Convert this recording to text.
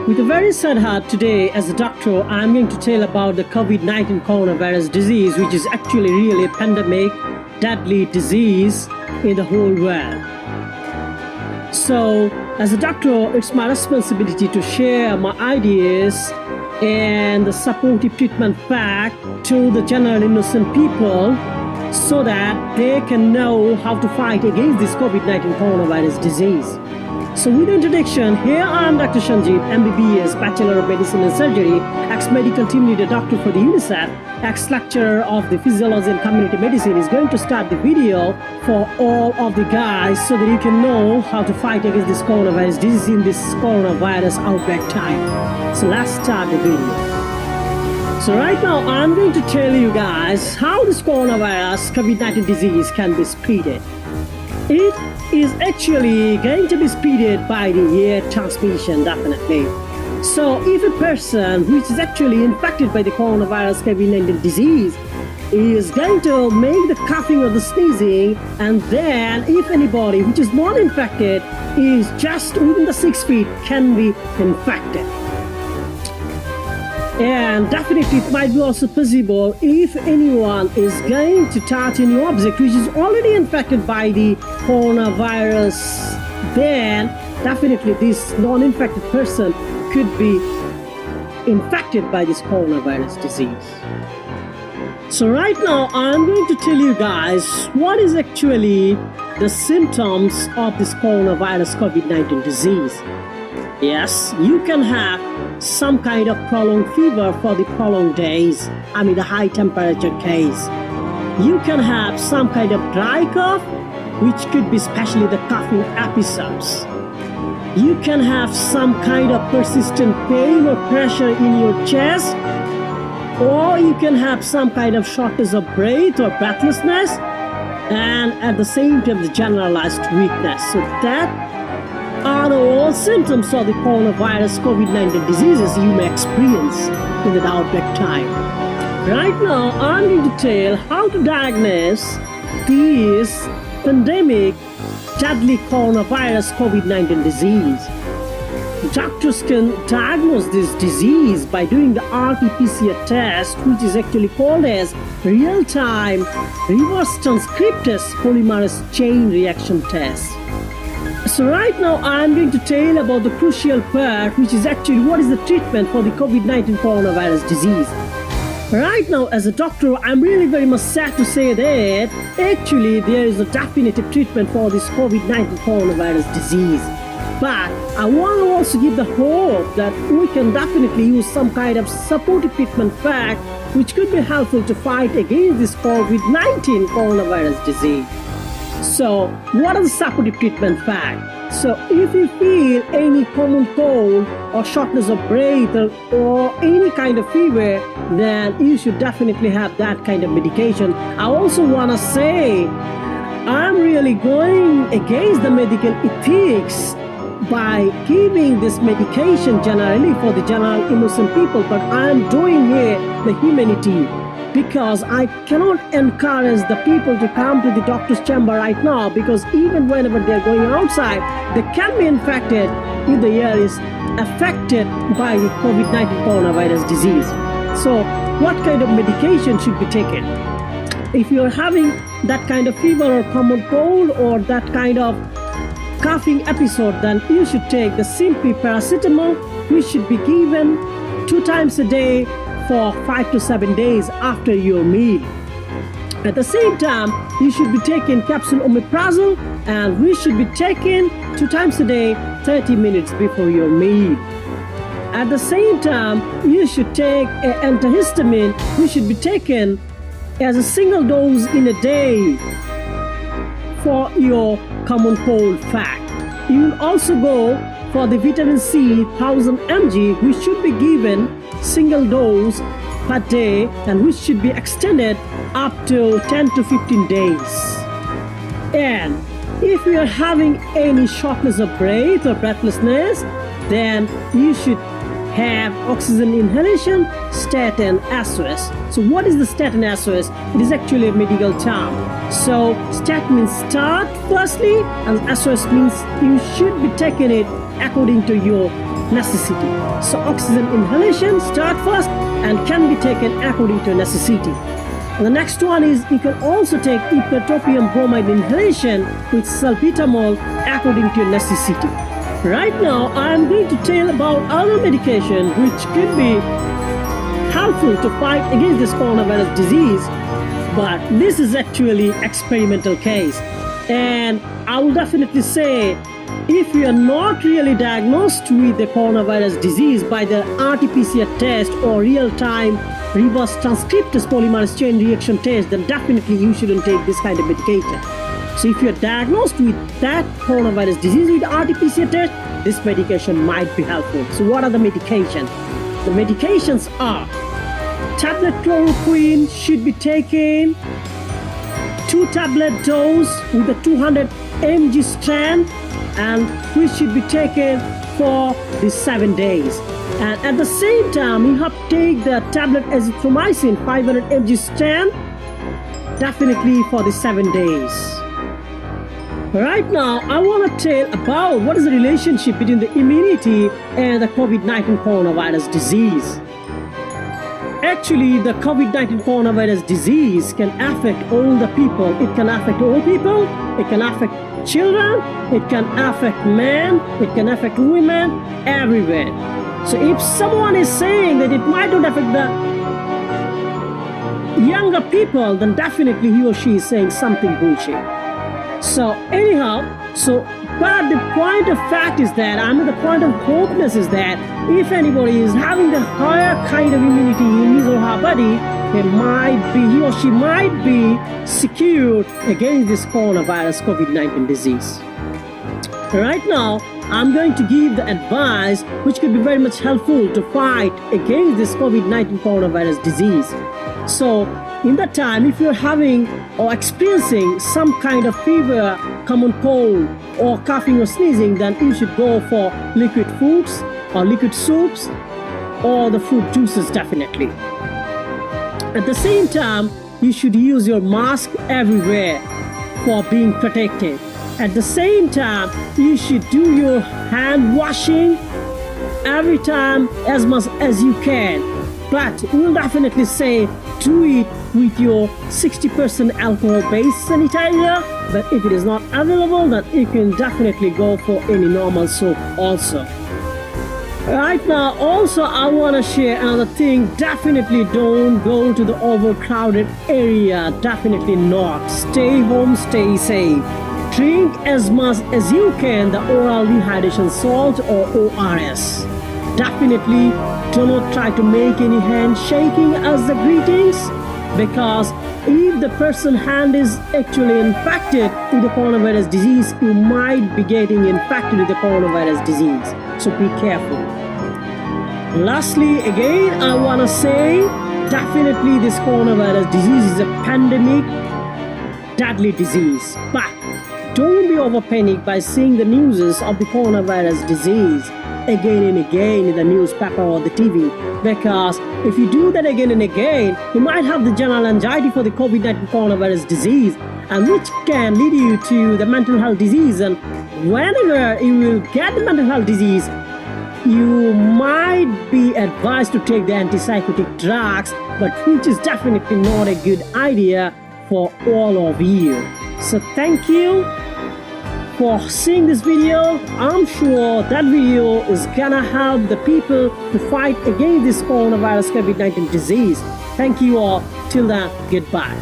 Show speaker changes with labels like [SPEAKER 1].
[SPEAKER 1] With a very sad heart today, as a doctor, I'm going to tell about the COVID-19 coronavirus disease, which is actually really a pandemic, deadly disease in the whole world. So, as a doctor, it's my responsibility to share my ideas and the supportive treatment fact to the general innocent people so that they can know how to fight against this COVID-19 coronavirus disease. So with the introduction, here I am Dr. SANJIB, MBBS, Bachelor of Medicine and Surgery, ex-medical team leader doctor for the UNICEF, ex-lecturer of the Physiology and Community Medicine is going to start the video for all of the guys so that you can know how to fight against this coronavirus disease in this coronavirus outbreak time. So let's start the video. So right now I'm going to tell you guys how this coronavirus COVID-19 disease can be spreaded. It is actually going to be spreaded by the air transmission, definitely. So if a person which is actually infected by the coronavirus COVID-19 disease is going to make the coughing or the sneezing, and then if anybody which is not infected is just within the 6 feet can be infected. And definitely it might be also possible if anyone is going to touch any object which is already infected by the coronavirus, then definitely this non-infected person could be infected by this coronavirus disease. So right now I'm going to tell you guys what is actually the symptoms of this coronavirus COVID-19 disease. Yes, you can have some kind of prolonged fever for the prolonged days, the high temperature case. You can have some kind of dry cough, which could be especially the coughing episodes. You can have some kind of persistent pain or pressure in your chest, or you can have some kind of shortness of breath or breathlessness, and at the same time the generalized weakness. So that are all symptoms of the coronavirus COVID-19 diseases you may experience in the outbreak time. Right now, I'm going to tell how to diagnose this pandemic deadly coronavirus COVID-19 disease. Doctors can diagnose this disease by doing the RT-PCR test, which is actually called as real-time reverse transcriptase polymerase chain reaction test. So right now I'm going to tell about the crucial part, which is actually what is the treatment for the COVID-19 coronavirus disease. Right now as a doctor, I'm really very much sad to say that actually there is a definitive treatment for this COVID-19 coronavirus disease. But I want to also give the hope that we can definitely use some kind of supportive treatment fact which could be helpful to fight against this COVID-19 coronavirus disease. So, what are the supportive treatment facts? So, if you feel any common cold or shortness of breath or any kind of fever, then you should definitely have that kind of medication. I also want to say, I'm really going against the medical ethics by giving this medication generally for the general innocent people, but I'm doing here the humanity, because I cannot encourage the people to come to the doctor's chamber right now, because even whenever they're going outside, they can be infected if the air is affected by the COVID-19 coronavirus disease. So what kind of medication should be taken? If you're having that kind of fever or common cold or that kind of coughing episode, then you should take the simply paracetamol, which should be given 2 times a day for 5 to 7 days after your meal. At the same time, you should be taking capsule omeprazole, and we should be taking 2 times a day, 30 minutes before your meal. At the same time, you should take an antihistamine, which should be taken as a single dose in a day for your common cold fact. You will also go for the vitamin C 1000 mg, which should be given single dose per day and which should be extended up to 10 to 15 days. And if you are having any shortness of breath or breathlessness, then you should have oxygen inhalation, statin SOS. So what is the statin SOS? It is actually a medical term. So stat means start firstly, and SOS means you should be taking it according to your necessity. So oxygen inhalation start first and can be taken according to necessity. And the next one is you can also take ipratropium bromide inhalation with salbutamol according to your necessity. Right now, I'm going to tell about other medication which could be helpful to fight against this coronavirus disease, but this is actually experimental case. And I will definitely say, if you are not really diagnosed with the coronavirus disease by the RT-PCR test or real-time reverse transcriptase polymerase chain reaction test, then definitely you shouldn't take this kind of medication. So if you are diagnosed with that coronavirus disease with RT-PCR test, this medication might be helpful. So what are the medications? The medications are tablet chloroquine should be taken 2 tablet dose with a 200 mg strand, and which should be taken for the 7 days. And at the same time, you have to take the tablet azithromycin 500 mg strand definitely for the 7 days. Right now, I want to tell about what is the relationship between the immunity and the COVID-19 coronavirus disease. Actually, the COVID-19 coronavirus disease can affect all the people. It can affect old people, it can affect children, it can affect men, it can affect women, everywhere. So if someone is saying that it might not affect the younger people, then definitely he or she is saying something bullshit. So anyhow, but the point of fact is that, the point of hopeless is that if anybody is having the higher kind of immunity in his or her body, he or she might be secured against this coronavirus COVID-19 disease. Right now, I'm going to give the advice which could be very much helpful to fight against this COVID-19 coronavirus disease. So in that time, if you're having or experiencing some kind of fever, common cold, or coughing or sneezing, then you should go for liquid foods or liquid soups or the fruit juices definitely. At the same time, you should use your mask everywhere for being protected. At the same time, you should do your hand washing every time as much as you can. But we'll definitely say do it with your 60% alcohol-based sanitizer. But if it is not available, then you can definitely go for any normal soap also. Right now, also I want to share another thing. Definitely don't go to the overcrowded area. Definitely not. Stay home, stay safe. Drink as much as you can the oral rehydration salt or ORS. Definitely do not try to make any handshaking as the greetings, because if the person's hand is actually infected with the coronavirus disease, you might be getting infected with the coronavirus disease. So be careful. Lastly, again, I want to say definitely this coronavirus disease is a pandemic, deadly disease. But don't be over panicked by seeing the news of the coronavirus disease again and again in the newspaper or the TV, because if you do that again and again, you might have the general anxiety for the COVID-19 coronavirus disease, and which can lead you to the mental health disease. And whenever you will get the mental health disease, you might be advised to take the antipsychotic drugs, but which is definitely not a good idea for all of you. So thank you for seeing this video. I'm sure that video is gonna help the people to fight against this coronavirus COVID-19 disease. Thank you all. Till then, goodbye.